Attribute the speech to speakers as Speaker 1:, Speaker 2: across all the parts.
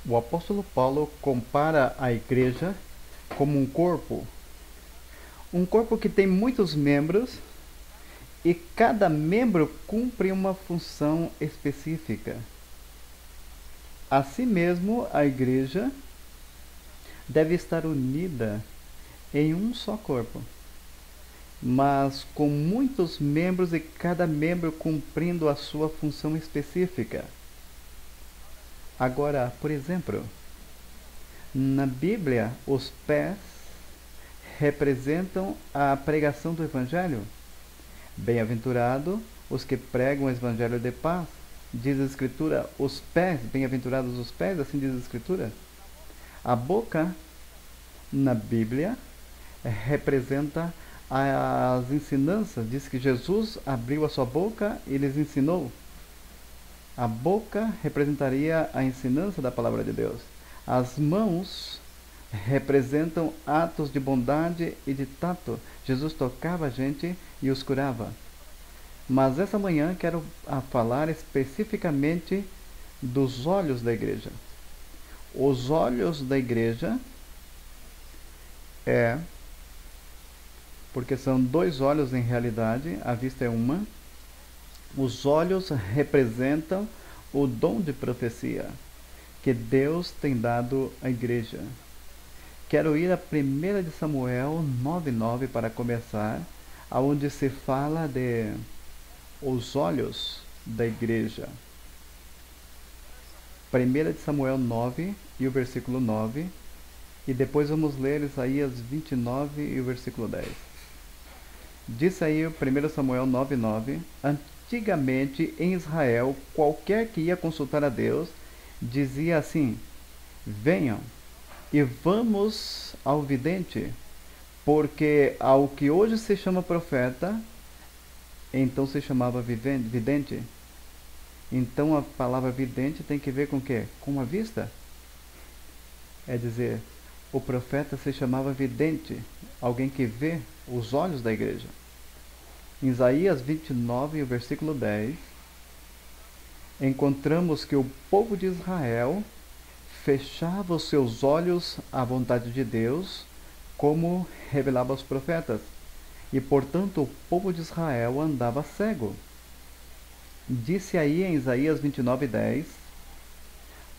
Speaker 1: O apóstolo Paulo compara a igreja como um corpo que tem muitos membros e cada membro cumpre uma função específica. Assim mesmo, a igreja deve estar unida em um só corpo, mas com muitos membros e cada membro cumprindo a sua função específica. Agora, por exemplo, na Bíblia, os pés representam a pregação do Evangelho. Bem-aventurado os que pregam o Evangelho de paz. Diz a Escritura, os pés, bem-aventurados os pés, assim diz a Escritura. A boca, na Bíblia, representa as ensinanças. Diz que Jesus abriu a sua boca e lhes ensinou. A boca representaria a ensinança da palavra de Deus. As mãos representam atos de bondade e de tato. Jesus tocava a gente e os curava. Mas essa manhã quero falar especificamente dos olhos da igreja. Os olhos da igreja porque são dois olhos em realidade, a vista é uma. Os olhos representam o dom de profecia que Deus tem dado à igreja. Quero ir a 1 de Samuel 9:9 para começar, onde se fala de os olhos da igreja. 1 de Samuel 9 e o versículo 9, e depois vamos ler Isaías 29 e o versículo 10. Diz aí 1 Samuel 9:9, antigamente em Israel, qualquer que ia consultar a Deus, dizia assim: venham e vamos ao vidente, porque ao que hoje se chama profeta, então se chamava vidente. Então a palavra vidente tem que ver com o quê? Com a vista. É dizer, o profeta se chamava vidente, alguém que vê os olhos da igreja. Em Isaías 29, o versículo 10, encontramos que o povo de Israel fechava os seus olhos à vontade de Deus, como revelava os profetas, e portanto o povo de Israel andava cego. Disse aí em Isaías 29:10,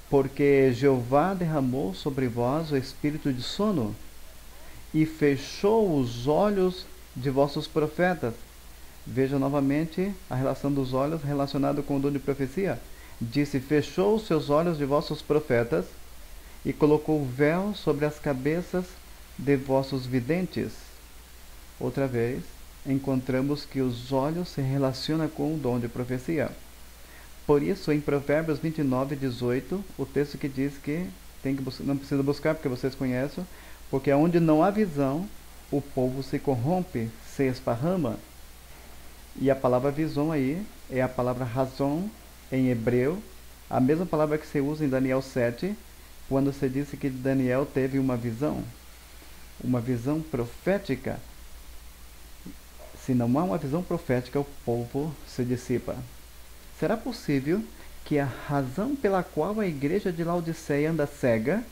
Speaker 1: porque Jeová derramou sobre vós o espírito de sono, e fechou os olhos de vossos profetas. Veja novamente a relação dos olhos relacionado com o dom de profecia. Disse, fechou os seus olhos de vossos profetas, e colocou véu sobre as cabeças de vossos videntes. Outra vez, encontramos que os olhos se relacionam com o dom de profecia. Por isso, em Provérbios 29:18, o texto que diz que, não precisa buscar porque vocês conhecem, porque onde não há visão, o povo se corrompe, se esparrama. E a palavra visão aí é a palavra razão em hebreu, a mesma palavra que se usa em Daniel 7, quando se disse que Daniel teve uma visão profética. Se não há uma visão profética, o povo se dissipa. Será possível que a razão pela qual a igreja de Laodiceia anda cega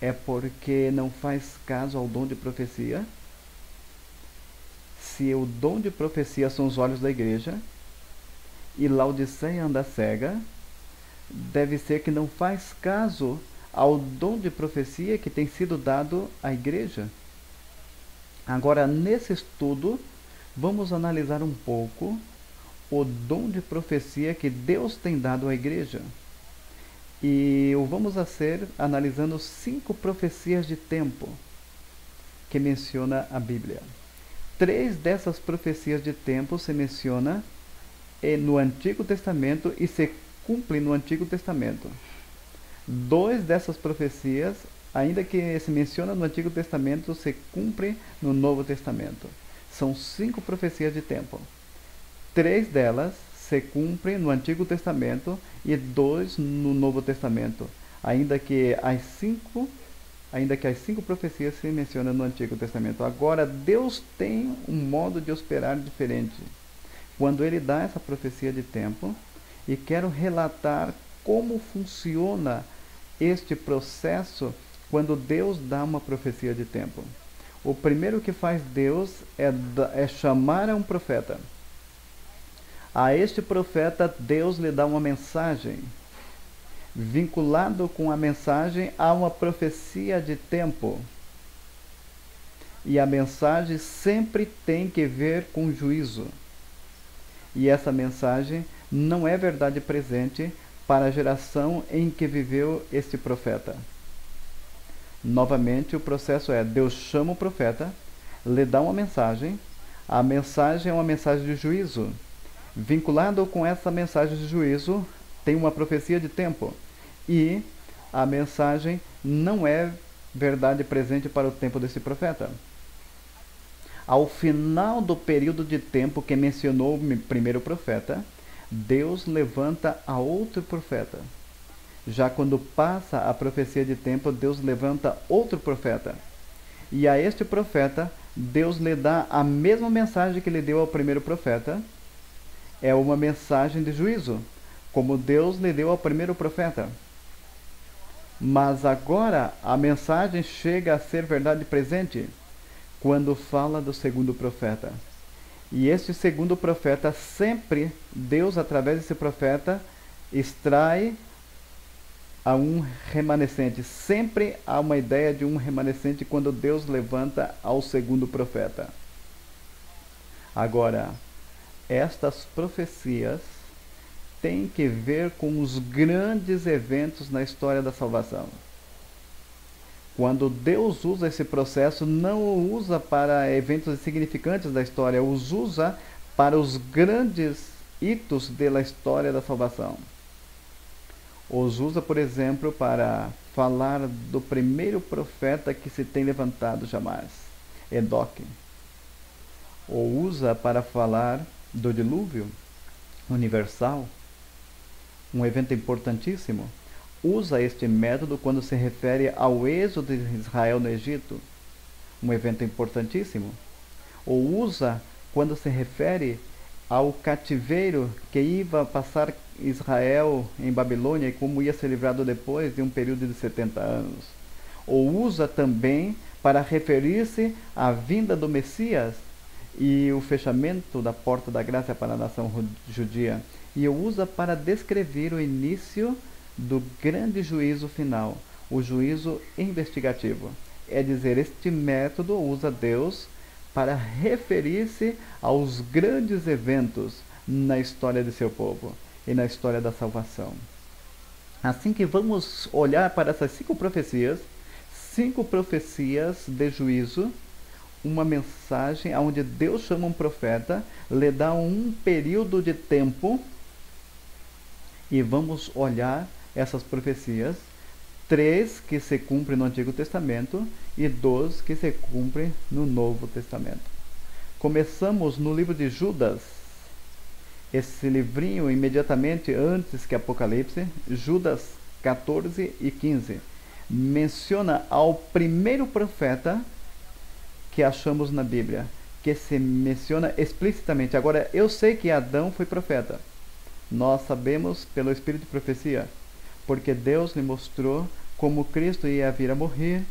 Speaker 1: é porque não faz caso ao dom de profecia? Se o dom de profecia são os olhos da igreja e Laodiceia anda cega, deve ser que não faz caso ao dom de profecia que tem sido dado à igreja. Agora, nesse estudo, vamos analisar um pouco o dom de profecia que Deus tem dado à igreja. E o vamos fazer analisando 5 profecias de tempo que menciona a Bíblia. 3 dessas profecias de tempo se menciona no Antigo Testamento e se cumpre no Antigo Testamento. 2 dessas profecias, ainda que se menciona no Antigo Testamento, se cumpre no Novo Testamento. São 5 profecias de tempo. 3 delas se cumprem no Antigo Testamento e 2 no Novo Testamento, ainda que as 5 profecias se mencionam no Antigo Testamento. Agora, Deus tem um modo de operar diferente. Quando Ele dá essa profecia de tempo, e quero relatar como funciona este processo quando Deus dá uma profecia de tempo. O primeiro que faz Deus é chamar a um profeta. A este profeta, Deus lhe dá uma mensagem. Vinculado com a mensagem, há uma profecia de tempo. E a mensagem sempre tem que ver com juízo. E essa mensagem não é verdade presente para a geração em que viveu este profeta. Novamente, o processo é: Deus chama o profeta, lhe dá uma mensagem, a mensagem é uma mensagem de juízo. Vinculado com essa mensagem de juízo, tem uma profecia de tempo. E a mensagem não é verdade presente para o tempo desse profeta. Ao final do período de tempo que mencionou o primeiro profeta, Deus levanta a outro profeta. Já quando passa a profecia de tempo, Deus levanta outro profeta. E a este profeta, Deus lhe dá a mesma mensagem que lhe deu ao primeiro profeta. É uma mensagem de juízo, como Deus lhe deu ao primeiro profeta. Mas agora a mensagem chega a ser verdade presente quando fala do segundo profeta. E este segundo profeta, sempre Deus, através desse profeta, extrai a um remanescente. Sempre há uma ideia de um remanescente quando Deus levanta ao segundo profeta. Agora, estas profecias têm que ver com os grandes eventos na história da salvação. Quando Deus usa esse processo, não o usa para eventos insignificantes da história, os usa para os grandes hitos da história da salvação. Os usa, por exemplo, para falar do primeiro profeta que se tem levantado jamais, Enoque. Ou usa para falar do dilúvio universal, um evento importantíssimo. Usa este método quando se refere ao êxodo de Israel no Egito, um evento importantíssimo. Ou usa quando se refere ao cativeiro que ia passar Israel em Babilônia e como ia ser livrado depois de um período de 70 anos. Ou usa também para referir-se à vinda do Messias e o fechamento da porta da graça para a nação judia. E usa para descrever o início do grande juízo final, o juízo investigativo. É dizer, este método usa Deus para referir-se aos grandes eventos na história de seu povo e na história da salvação. Assim que vamos olhar para essas cinco profecias de juízo, uma mensagem onde Deus chama um profeta, lhe dá um período de tempo, e vamos olhar essas profecias, 3 que se cumprem no Antigo Testamento e 2 que se cumprem no Novo Testamento. Começamos no livro de Judas, esse livrinho imediatamente antes que Apocalipse, Judas 14 e 15, menciona ao primeiro profeta que achamos na Bíblia, que se menciona explicitamente. Agora, eu sei que Adão foi profeta. Nós sabemos pelo Espírito de profecia, porque Deus lhe mostrou como Cristo ia vir a morrer.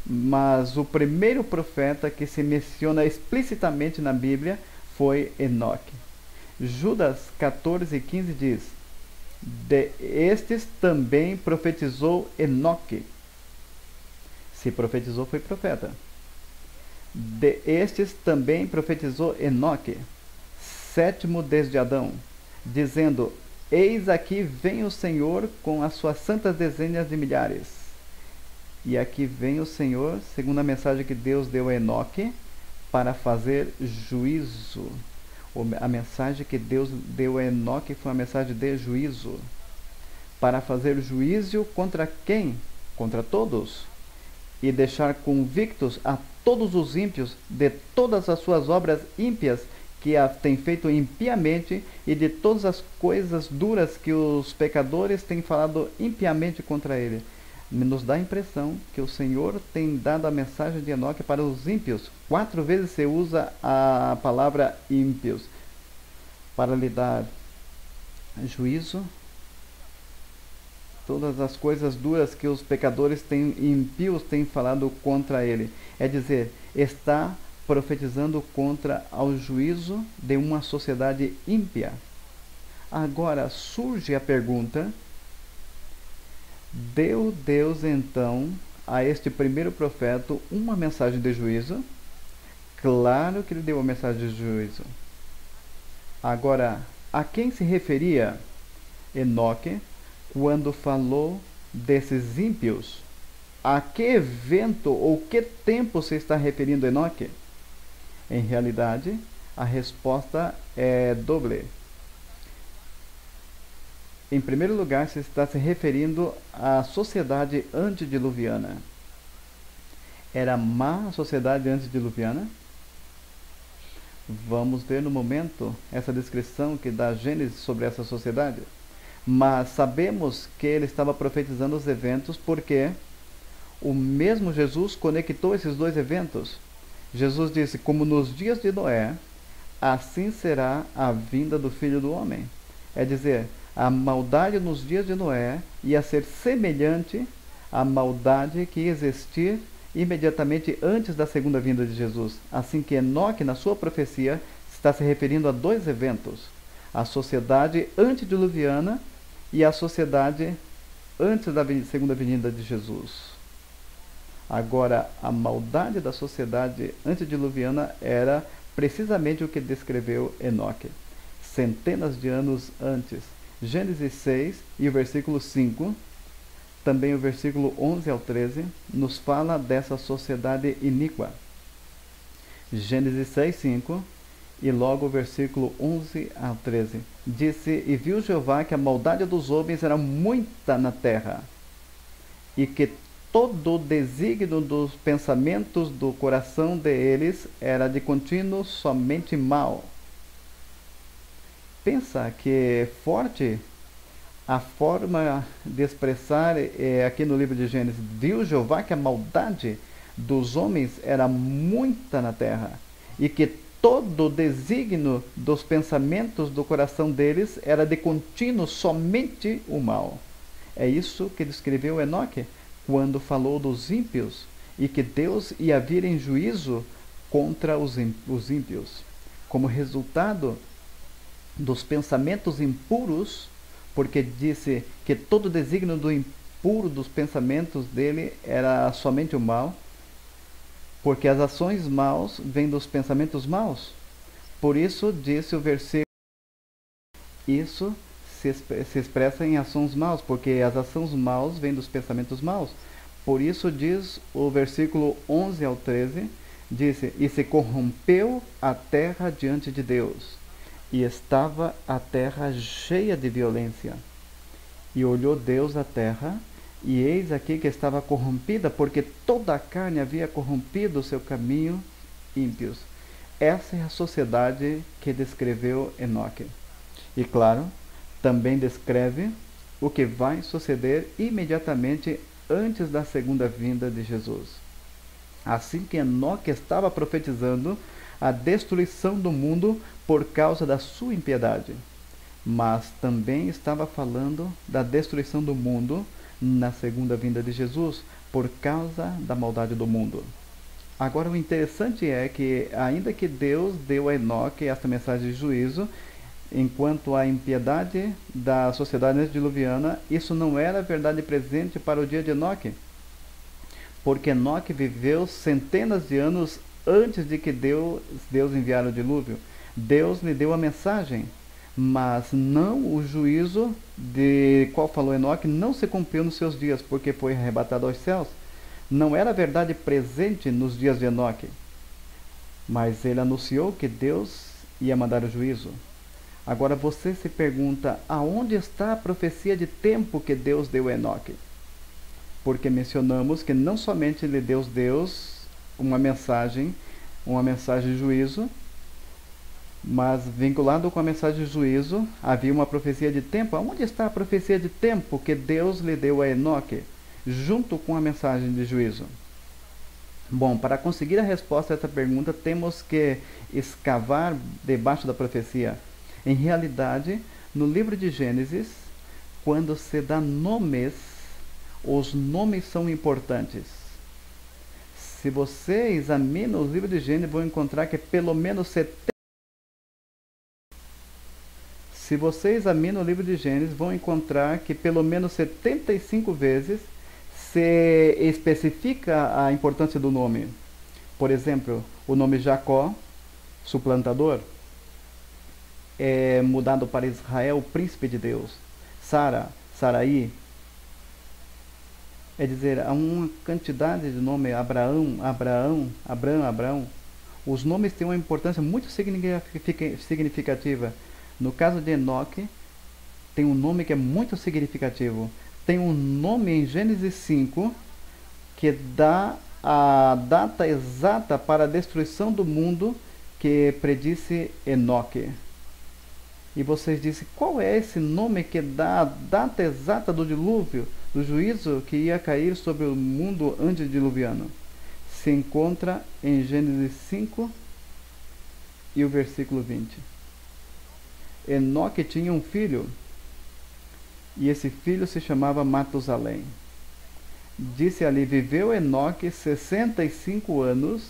Speaker 1: Mas o primeiro profeta que se menciona explicitamente na Bíblia foi Enoque. Judas 14 e 15 diz: de estes também profetizou Enoque. Se profetizou, foi profeta. De estes também profetizou Enoque, sétimo desde Adão, dizendo: eis aqui vem o Senhor com as suas santas dezenas de milhares. E aqui vem o Senhor, segundo a mensagem que Deus deu a Enoque, para fazer juízo. A mensagem que Deus deu a Enoque foi uma mensagem de juízo. Para fazer juízo contra quem? Contra todos. E deixar convictos a todos os ímpios de todas as suas obras ímpias que tem feito impiamente e de todas as coisas duras que os pecadores têm falado impiamente contra ele. Nos dá a impressão que o Senhor tem dado a mensagem de Enoque para os ímpios. 4 vezes se usa a palavra ímpios para lhe dar juízo todas as coisas duras que os pecadores impios têm falado contra ele. É dizer, está profetizando contra o juízo de uma sociedade ímpia. Agora surge a pergunta: deu Deus então a este primeiro profeta uma mensagem de juízo? Claro que ele deu uma mensagem de juízo. Agora, a quem se referia Enoque quando falou desses ímpios? A que evento ou que tempo se está referindo Enoque? Em realidade, a resposta é doble. Em primeiro lugar, se está se referindo à sociedade antediluviana. Era má a sociedade antediluviana? Vamos ver no momento essa descrição que dá Gênesis sobre essa sociedade. Mas sabemos que ele estava profetizando os eventos porque o mesmo Jesus conectou esses dois eventos. Jesus disse: como nos dias de Noé, assim será a vinda do Filho do Homem. É dizer, a maldade nos dias de Noé ia ser semelhante à maldade que ia existir imediatamente antes da segunda vinda de Jesus. Assim que Enoque, na sua profecia, está se referindo a dois eventos: a sociedade antediluviana e a sociedade antes da segunda vinda de Jesus. Agora, a maldade da sociedade antediluviana era precisamente o que descreveu Enoque, centenas de anos antes. Gênesis 6 e o versículo 5, também o versículo 11 ao 13, nos fala dessa sociedade iníqua. Gênesis 6, 5 e logo o versículo 11 ao 13. Disse: e viu Jeová que a maldade dos homens era muita na terra, e que todo o desígnio dos pensamentos do coração deles era de contínuo somente mal. Pensa que forte a forma de expressar aqui no livro de Gênesis. Viu Jeová que a maldade dos homens era muita na terra, e que todo o desígnio dos pensamentos do coração deles era de contínuo somente o mal. É isso que descreveu Enoque quando falou dos ímpios, e que Deus ia vir em juízo contra os ímpios, como resultado dos pensamentos impuros, porque disse que todo desígnio do impuro dos pensamentos dele era somente o mal, porque as ações maus vêm dos pensamentos maus. Por isso, disse o versículo, isso se expressa em ações maus, porque as ações maus vêm dos pensamentos maus. Por isso diz o versículo 11 ao 13, disse: e se corrompeu a terra diante de Deus, e estava a terra cheia de violência. E olhou Deus a terra, e eis aqui que estava corrompida, porque toda a carne havia corrompido o seu caminho ímpios. Essa é a sociedade que descreveu Enoque. E claro, também descreve o que vai suceder imediatamente antes da segunda vinda de Jesus. Assim que Enoque estava profetizando a destruição do mundo por causa da sua impiedade, mas também estava falando da destruição do mundo na segunda vinda de Jesus por causa da maldade do mundo. Agora, o interessante é que, ainda que Deus deu a Enoque esta mensagem de juízo, enquanto a impiedade da sociedade antediluviana, isso não era verdade presente para o dia de Enoque, porque Enoque viveu centenas de anos antes de que Deus enviara o dilúvio. Deus lhe deu a mensagem, mas não o juízo de qual falou Enoque não se cumpriu nos seus dias, porque foi arrebatado aos céus. Não era verdade presente nos dias de Enoque, mas ele anunciou que Deus ia mandar o juízo. Agora você se pergunta, aonde está a profecia de tempo que Deus deu a Enoque? Porque mencionamos que não somente lhe deu Deus uma mensagem de juízo, mas vinculado com a mensagem de juízo, havia uma profecia de tempo. Aonde está a profecia de tempo que Deus lhe deu a Enoque, junto com a mensagem de juízo? Bom, para conseguir a resposta a essa pergunta, temos que escavar debaixo da profecia. Em realidade, no livro de Gênesis, quando se dá nomes, os nomes são importantes. Se você examina o livro de Gênesis, vão encontrar que pelo menos 70. Se você examina o livro de Gênesis, vão encontrar que pelo menos 75 vezes se especifica a importância do nome. Por exemplo, o nome Jacó, suplantador, é mudado para Israel, príncipe de Deus. Sara, Saraí. É dizer, há uma quantidade de nomes, Abraão, Abrão. Os nomes têm uma importância muito significativa. No caso de Enoque, tem um nome que é muito significativo. Tem um nome em Gênesis 5 que dá a data exata para a destruição do mundo que predisse Enoque. E vocês dizem, qual é esse nome que dá a data exata do dilúvio, do juízo que ia cair sobre o mundo antediluviano? Se encontra em Gênesis 5 e o versículo 20. Enoque tinha um filho, e esse filho se chamava Matusalém. Disse ali, viveu Enoque 65 anos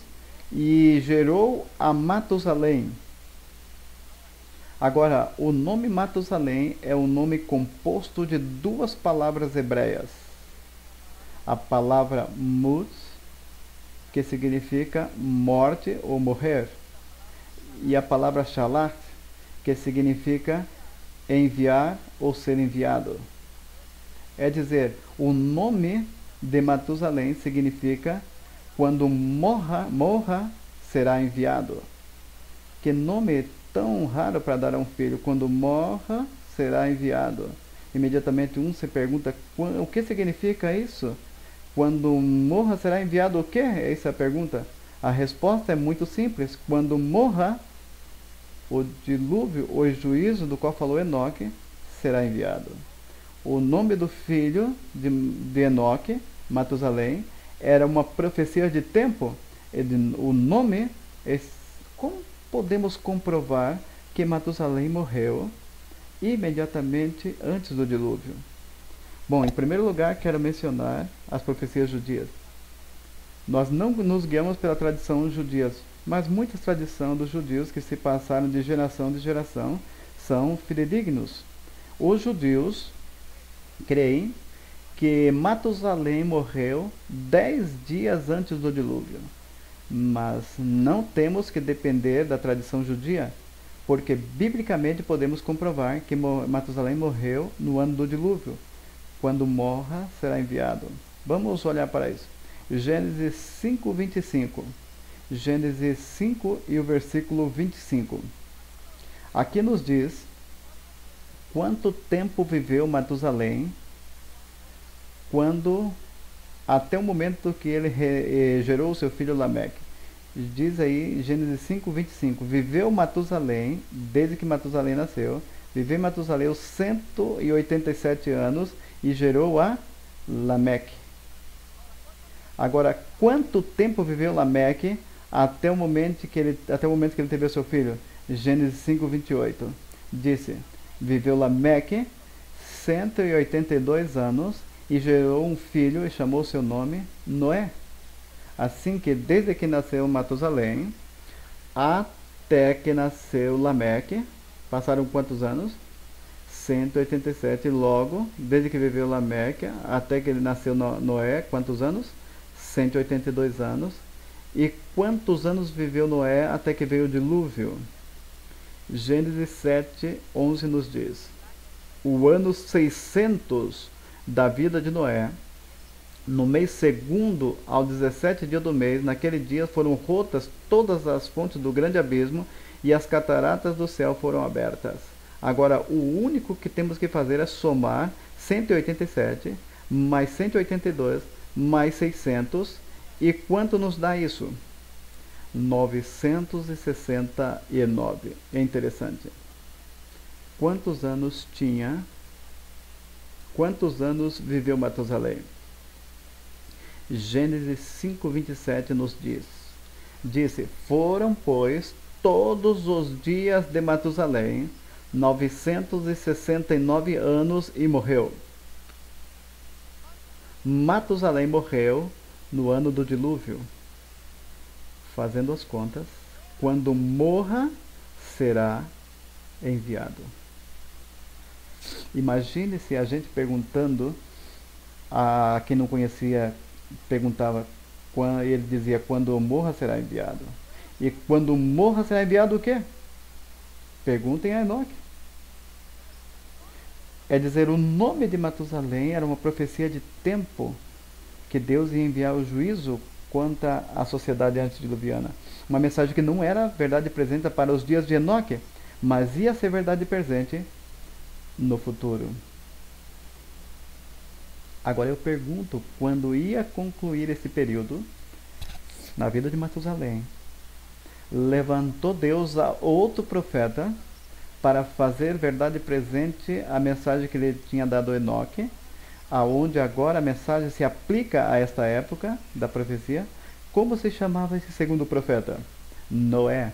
Speaker 1: e gerou a Matusalém. Agora, o nome Matusalém é um nome composto de duas palavras hebreias. A palavra mut, que significa morte ou morrer, e a palavra shalat, que significa enviar ou ser enviado. É dizer, o nome de Matusalém significa quando morra será enviado. Que nome tão raro para dar a um filho! Quando morra será enviado. Imediatamente um se pergunta, o que significa isso? Quando morra será enviado o quê? Essa é a pergunta. A resposta é muito simples. Quando morra, o dilúvio, o juízo do qual falou Enoque, será enviado. O nome do filho de Enoque, Matusalém, era uma profecia de tempo. O nome, como podemos comprovar que Matusalém morreu imediatamente antes do dilúvio? Bom, em primeiro lugar, quero mencionar as profecias judias. Nós não nos guiamos pela tradição judia, mas muitas tradições dos judeus que se passaram de geração em geração são fidedignos. Os judeus creem que Matusalém morreu 10 dias antes do dilúvio. Mas não temos que depender da tradição judia, porque biblicamente podemos comprovar que Matusalém morreu no ano do dilúvio. Quando morra, será enviado. Vamos olhar para isso. Gênesis 5, 25. Gênesis 5 e o versículo 25. Aqui nos diz quanto tempo viveu Matusalém até o momento que ele gerou o seu filho Lameque. Diz aí, Gênesis 5, 25. Viveu Matusalém, desde que Matusalém nasceu, viveu Matusalém 187 anos e gerou a Lameque. Agora, quanto tempo viveu Lameque até o momento que ele teve o seu filho? Gênesis 5, 28. Disse, viveu Lameque 182 anos e gerou um filho e chamou seu nome Noé. Assim que desde que nasceu Matusalém até que nasceu Lameque, passaram quantos anos? 187. Logo, desde que viveu Lameque até que ele nasceu Noé, quantos anos? 182 anos. E quantos anos viveu Noé até que veio o dilúvio? Gênesis 7, 11 nos diz, o ano 600 da vida de Noé, no mês segundo ao 17 dia do mês, naquele dia foram rotas todas as fontes do grande abismo e as cataratas do céu foram abertas. Agora, o único que temos que fazer é somar 187 mais 182 mais 600. E quanto nos dá isso? 969. É interessante. Quantos anos viveu Matusalém? Gênesis 5, 27 nos diz. Disse, foram, pois, todos os dias de Matusalém 969 anos e morreu. Matusalém morreu no ano do dilúvio. Fazendo as contas, quando morra, será enviado. Imagine se a gente perguntando, a quem não conhecia perguntava, ele dizia, quando morra será enviado. E quando morra será enviado o quê? Perguntem a Enoque. É dizer, o nome de Matusalém era uma profecia de tempo que Deus ia enviar o juízo quanto à sociedade antediluviana. Uma mensagem que não era verdade presente para os dias de Enoque, mas ia ser verdade presente no futuro. Agora eu pergunto, quando ia concluir esse período na vida de Matusalém, levantou Deus a outro profeta para fazer verdade presente a mensagem que ele tinha dado a Enoque, aonde agora a mensagem se aplica a esta época da profecia. Como se chamava esse segundo profeta? Noé.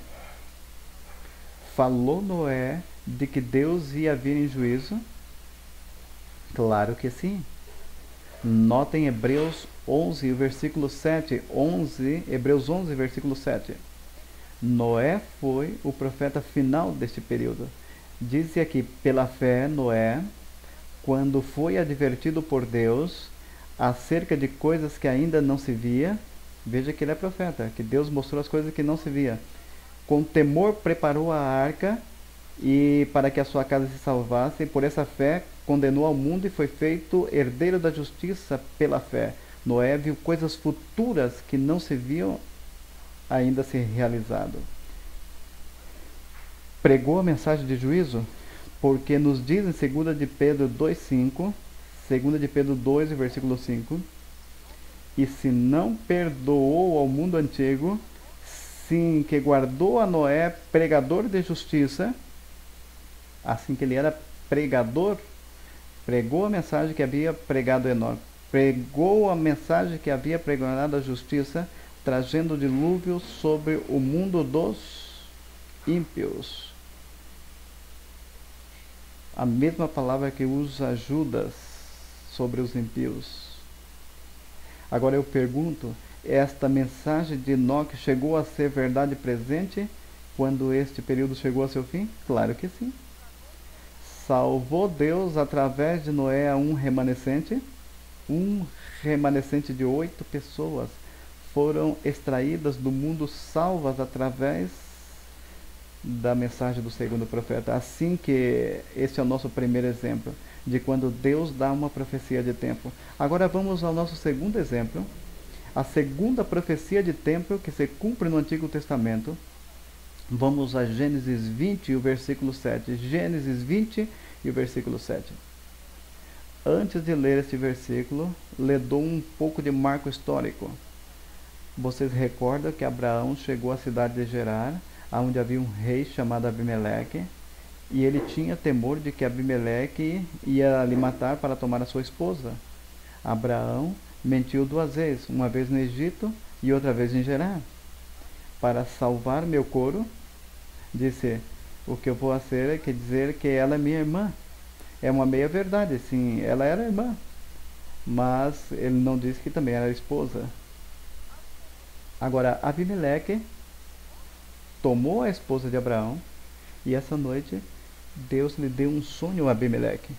Speaker 1: Falou Noé de que Deus ia vir em juízo? Claro que sim. Notem Hebreus 11, versículo 7. Hebreus 11, versículo 7. Noé foi o profeta final deste período. Diz aqui, pela fé, Noé, quando foi advertido por Deus acerca de coisas que ainda não se via, veja que ele é profeta, que Deus mostrou as coisas que não se via. Com temor preparou a arca, e para que a sua casa se salvasse, por essa fé condenou ao mundo e foi feito herdeiro da justiça pela fé. Noé viu coisas futuras que não se viam ainda ser realizado. Pregou a mensagem de juízo, porque nos diz em 2 de Pedro 2,5, 2 de Pedro 2, versículo 5, e se não perdoou ao mundo antigo, sim que guardou a Noé, pregador de justiça, assim que ele era pregador, pregou a mensagem que havia pregado Enoque, pregou a mensagem que havia pregado a justiça, trazendo o dilúvio sobre o mundo dos ímpios. A mesma palavra que usa Judas sobre os ímpios. Agora eu pergunto, esta mensagem de Enoque chegou a ser verdade presente quando este período chegou a seu fim? Claro que sim. Salvou Deus através de Noé a um remanescente de 8 pessoas foram extraídas do mundo, salvas através da mensagem do segundo profeta. Assim que esse é o nosso primeiro exemplo de quando Deus dá uma profecia de tempo. Agora vamos ao nosso segundo exemplo, a segunda profecia de tempo que se cumpre no Antigo Testamento. Vamos a Gênesis 20 e o versículo 7. Gênesis 20 e o versículo 7. Antes de ler este versículo, lhe dou um pouco de marco histórico. Vocês recordam que Abraão chegou à cidade de Gerar, onde havia um rei chamado Abimeleque, e ele tinha temor de que Abimeleque ia lhe matar para tomar a sua esposa. Abraão mentiu 2 vezes, uma vez no Egito e outra vez em Gerar. Para salvar meu couro, disse, o que eu vou fazer é dizer que ela é minha irmã. É uma meia verdade, sim, ela era irmã, mas ele não disse que também era esposa. Agora, Abimeleque tomou a esposa de Abraão, e essa noite Deus lhe deu um sonho a Abimeleque.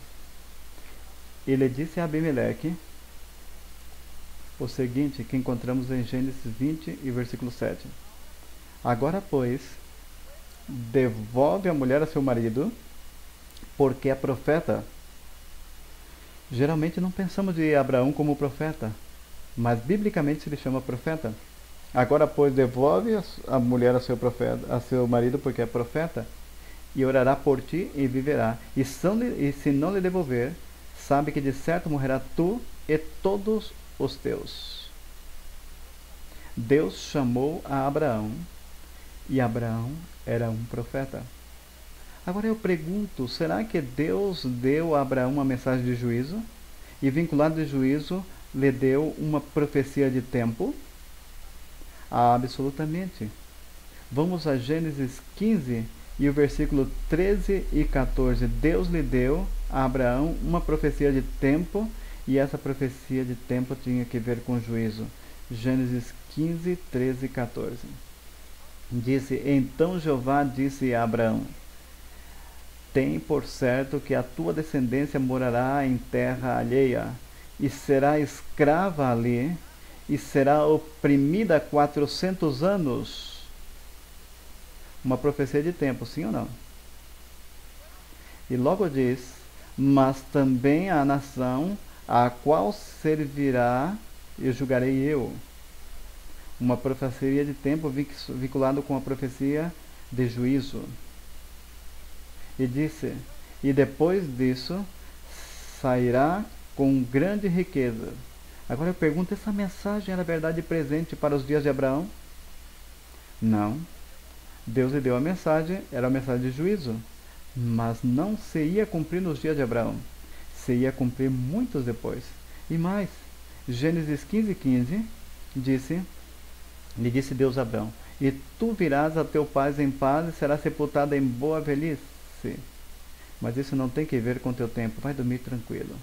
Speaker 1: Ele disse a Abimeleque o seguinte, que encontramos em Gênesis 20 e versículo 7. Agora, pois, devolve a mulher a seu marido, porque é profeta. Geralmente não pensamos de Abraão como profeta, mas biblicamente se lhe chama profeta. Agora, pois, devolve a mulher a seu marido, porque é profeta, e orará por ti e viverá. E se não lhe devolver, sabe que de certo morrerá tu e todos os teus. Deus chamou a Abraão, e Abraão era um profeta. Agora eu pergunto, será que Deus deu a Abraão uma mensagem de juízo? E vinculado de juízo, lhe deu uma profecia de tempo? Absolutamente. Vamos a Gênesis 15 E o versículo 13 e 14, Deus lhe deu a Abraão uma profecia de tempo, e essa profecia de tempo tinha que ver com juízo. Gênesis 15, 13 e 14. Disse: Então Jeová disse a Abraão: Tem por certo que a tua descendência morará em terra alheia, e será escrava ali, e será oprimida 400 anos. Uma profecia de tempo, sim ou não? E logo diz: Mas também a nação a qual servirá e julgarei eu. Uma profecia de tempo vinculado com a profecia de juízo. E disse: E depois disso sairá com grande riqueza. Agora eu pergunto, essa mensagem era verdade presente para os dias de Abraão? Não. Deus lhe deu a mensagem, era a mensagem de juízo, mas não se ia cumprir nos dias de Abraão, se ia cumprir muitos depois. E mais, Gênesis 15:15 lhe disse Deus a Abraão: E tu virás a teu pai em paz e serás sepultado em boa velhice. Mas isso não tem que ver com teu tempo, vai dormir tranquilo.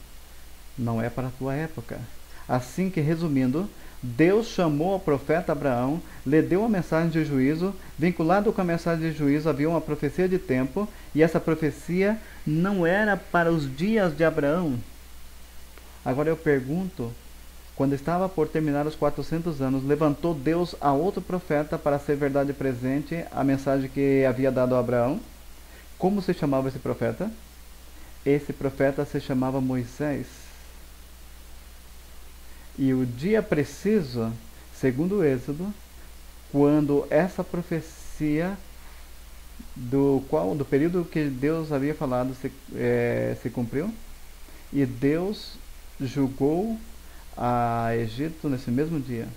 Speaker 1: Não é para a tua época. Assim que, resumindo, Deus chamou o profeta Abraão, lhe deu uma mensagem de juízo, vinculado com a mensagem de juízo havia uma profecia de tempo, e essa profecia não era para os dias de Abraão. Agora eu pergunto, quando estava por terminar os 400 anos, levantou Deus a outro profeta para ser verdade presente a mensagem que havia dado a Abraão? Como se chamava esse profeta? Esse profeta se chamava Moisés. E o dia preciso, segundo o Êxodo, quando essa profecia do período que Deus havia falado se cumpriu, e Deus julgou a Egito nesse mesmo dia.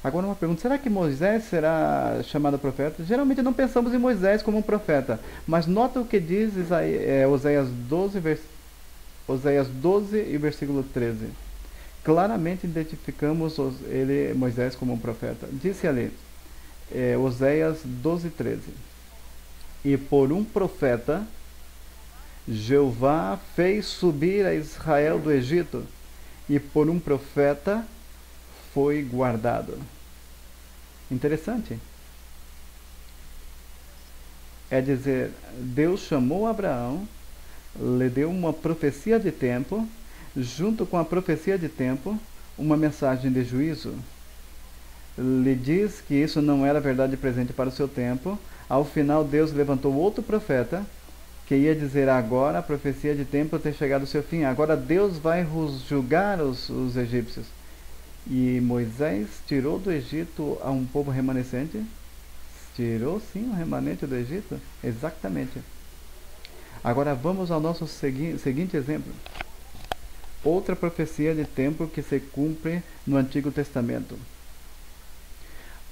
Speaker 1: Agora uma pergunta, será que Moisés será chamado profeta? Geralmente não pensamos em Moisés como um profeta, mas nota o que diz Oséias 12 e versículo 13. Claramente identificamos Moisés como um profeta. Disse ali, Oséias 12:13. E por um profeta, Jeová fez subir a Israel do Egito, e por um profeta foi guardado. Interessante. É dizer, Deus chamou Abraão, lhe deu uma profecia de tempo, junto com a profecia de tempo, uma mensagem de juízo. Lhe diz que isso não era verdade presente para o seu tempo. Ao final, Deus levantou outro profeta, que ia dizer: agora a profecia de tempo tem chegado ao seu fim. Agora Deus vai julgar os egípcios. E Moisés tirou do Egito a um povo remanescente? Tirou sim um remanente do Egito? Exatamente. Agora vamos ao nosso seguinte exemplo. Outra profecia de tempo que se cumpre no Antigo Testamento.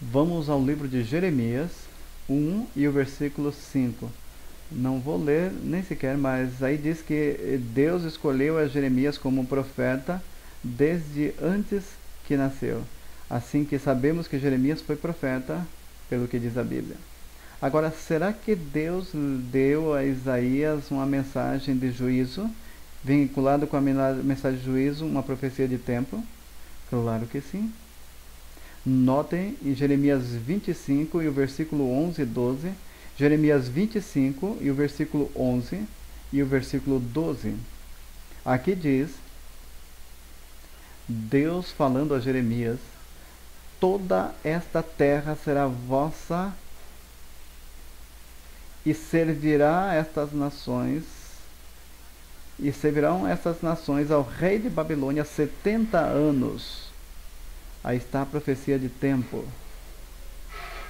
Speaker 1: Vamos ao livro de Jeremias 1 e o versículo 5. Não vou ler nem sequer, mas aí diz que Deus escolheu a Jeremias como um profeta desde antes que nasceu. Assim que sabemos que Jeremias foi profeta, pelo que diz a Bíblia. Agora, será que Deus deu a Isaías uma mensagem de juízo, vinculado com a mensagem de juízo, uma profecia de tempo? Claro que sim. Notem em Jeremias 25 e o versículo 11 e 12, Jeremias 25 e o versículo 11 e o versículo 12. Aqui diz, Deus falando a Jeremias: toda esta terra será vossa e servirão estas nações ao rei de Babilônia 70 anos. Aí está a profecia de tempo.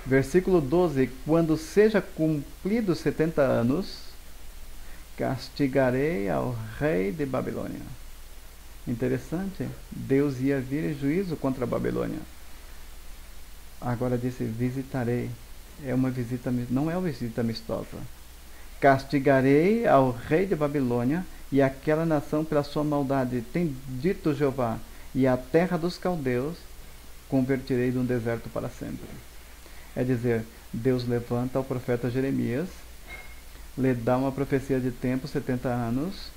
Speaker 1: Versículo 12: quando seja cumpridos 70 anos, castigarei ao rei de Babilônia. Interessante, Deus ia vir em juízo contra a Babilônia. Agora disse: visitarei. É uma visita, não é uma visita amistosa. Castigarei ao rei de Babilônia e aquela nação pela sua maldade, tem dito Jeová, e a terra dos caldeus convertirei de um deserto para sempre. É dizer, Deus levanta o profeta Jeremias lhe dá uma profecia de tempo, 70 anos.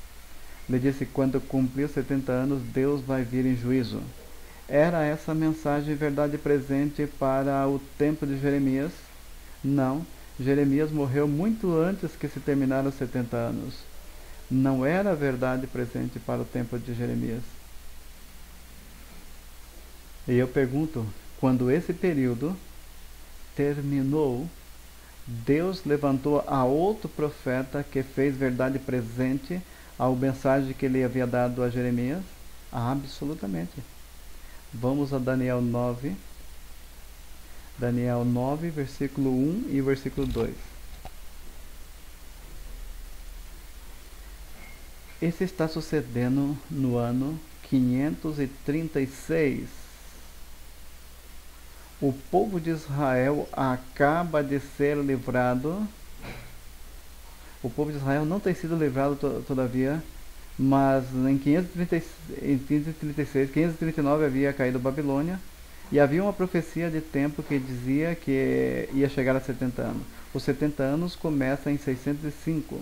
Speaker 1: Lhe disse: quando cumprir 70 anos, Deus vai vir em juízo. Era essa mensagem verdade presente para o tempo de Jeremias? Não. Jeremias morreu muito antes que se terminaram os 70 anos. Não era verdade presente para o tempo de Jeremias. E eu pergunto, quando esse período terminou, Deus levantou a outro profeta que fez verdade presente ao mensagem que ele havia dado a Jeremias? Absolutamente. Vamos a Daniel 9. Daniel 9, versículo 1 e versículo 2. Isso está sucedendo no ano 536. O povo de Israel acaba de ser livrado. O povo de Israel não tem sido livrado todavia, mas em 536, 539 havia caído a Babilônia, e havia uma profecia de tempo que dizia que ia chegar a 70 anos. Os 70 anos começam em 605.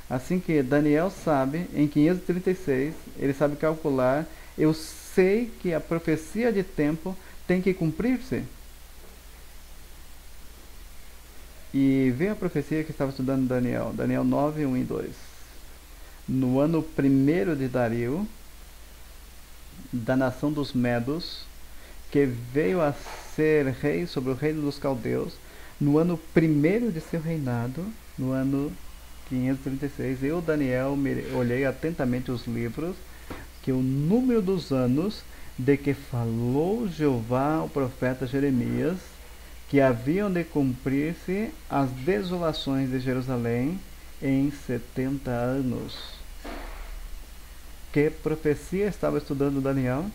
Speaker 1: Assim que Daniel sabe, em 536, ele sabe calcular, eu sei que a profecia de tempo tem que cumprir-se. E vê a profecia que estava estudando Daniel, Daniel 9, 1 e 2. No ano 1º de Dario, da nação dos Medos, que veio a ser rei sobre o reino dos caldeus, no ano 1º de seu reinado, no ano 536, eu, Daniel, olhei atentamente os livros, que o número dos anos de que falou Jeová ao profeta Jeremias, que haviam de cumprir-se as desolações de Jerusalém em 70 anos. Que profecia estava estudando Daniel?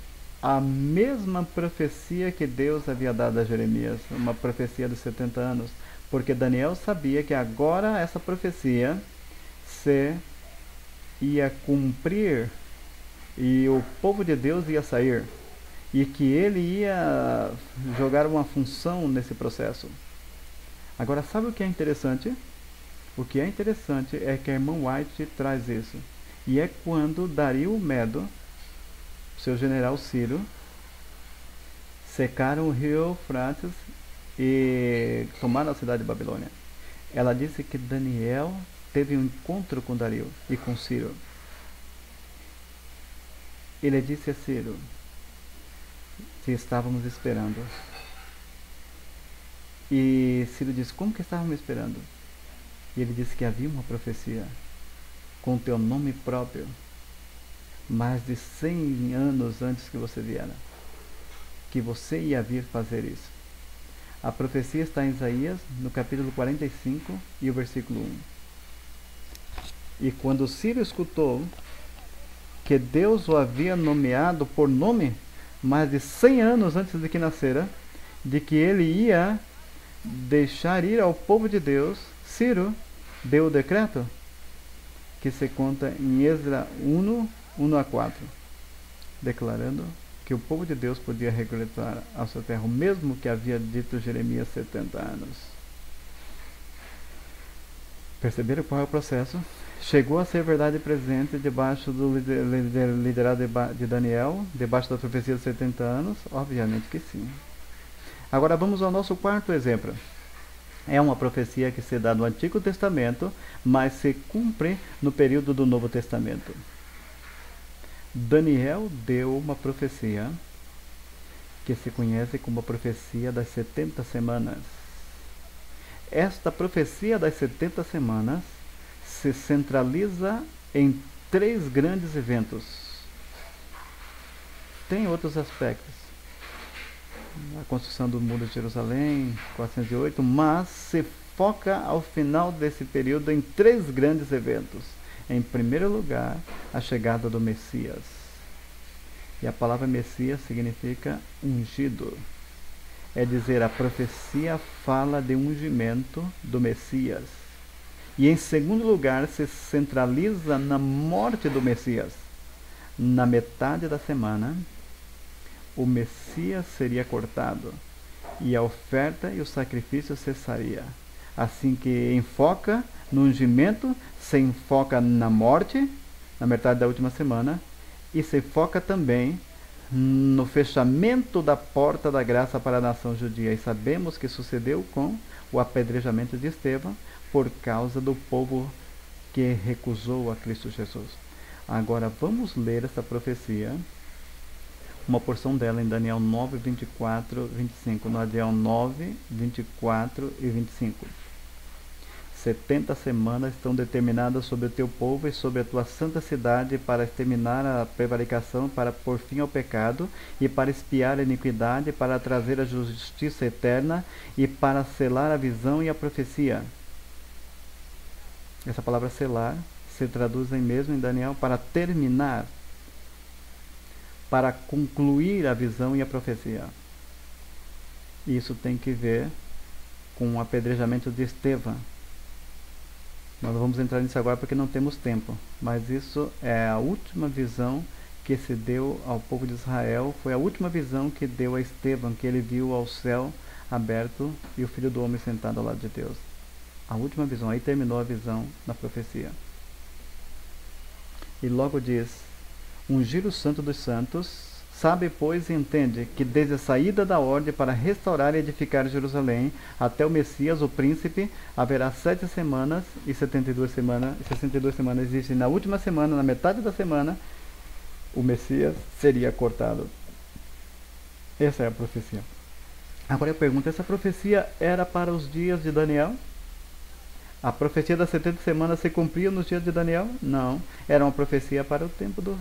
Speaker 1: A mesma profecia que Deus havia dado a Jeremias, uma profecia de 70 anos, porque Daniel sabia que agora essa profecia se ia cumprir e o povo de Deus ia sair, e que ele ia jogar uma função nesse processo. Agora, sabe o que é interessante? O que é interessante é que a irmã White traz isso. E é quando Dario Medo, seu general Ciro, secaram o rio Eufrates e tomaram a cidade de Babilônia. Ela disse que Daniel teve um encontro com Dario e com Ciro. Ele disse a Ciro que estávamos esperando. E Ciro disse: como que estávamos esperando? E ele disse que havia uma profecia com teu nome próprio, mais de 100 anos antes que você viera, que você ia vir fazer isso. A profecia está em Isaías, no capítulo 45 e o versículo 1. E quando Ciro escutou que Deus o havia nomeado por nome, mais de 100 anos antes de que nascera, de que ele ia deixar ir ao povo de Deus, Ciro deu o decreto, que se conta em Esdras 1, 1 a 4, declarando que o povo de Deus podia regressar à sua terra, o mesmo que havia dito Jeremias 70 anos. Perceberam qual é o processo? Chegou a ser verdade presente debaixo do liderado de Daniel, debaixo da profecia de 70 anos? Obviamente que sim. Agora vamos ao nosso quarto exemplo. É uma profecia que se dá no Antigo Testamento, mas se cumpre no período do Novo Testamento. Daniel deu uma profecia que se conhece como a profecia das 70 semanas. Esta profecia das 70 semanas se centraliza em 3 grandes eventos. Tem outros aspectos. A construção do Muro de Jerusalém, 408, mas se foca ao final desse período em 3 grandes eventos. Em primeiro lugar, a chegada do Messias. E a palavra Messias significa ungido. É dizer, a profecia fala de ungimento do Messias. E em segundo lugar, se centraliza na morte do Messias. Na metade da semana, o Messias seria cortado, e a oferta e o sacrifício cessaria. Assim que enfoca no ungimento, se enfoca na morte, na metade da última semana, e se foca também no fechamento da porta da graça para a nação judia. E sabemos que sucedeu com o apedrejamento de Estevão por causa do povo que recusou a Cristo Jesus. Agora vamos ler essa profecia, uma porção dela em Daniel 9, 24, 25. No Daniel 9, 24 e 25. 70 semanas estão determinadas sobre o teu povo e sobre a tua santa cidade para exterminar a prevaricação, para pôr fim ao pecado e para expiar a iniquidade, para trazer a justiça eterna e para selar a visão e a profecia. Essa palavra selar se traduz mesmo em Daniel para terminar, para concluir a visão e a profecia. Isso tem que ver com o apedrejamento de Estevão. Nós não vamos entrar nisso agora porque não temos tempo, mas isso é a última visão que se deu ao povo de Israel, foi a última visão que deu a Estevão, que ele viu ao céu aberto e o Filho do Homem sentado ao lado de Deus. A última visão, aí terminou a visão na profecia. E logo diz, ungir o santo dos santos, sabe, pois, e entende que desde a saída da ordem para restaurar e edificar Jerusalém até o Messias, o príncipe, haverá 7 semanas e 62 semanas, existe na última semana, na metade da semana, o Messias seria cortado. Essa é a profecia. Agora eu pergunto, essa profecia era para os dias de Daniel? A profecia das 70 semanas se cumpria nos dias de Daniel? Não, era uma profecia para o tempo do...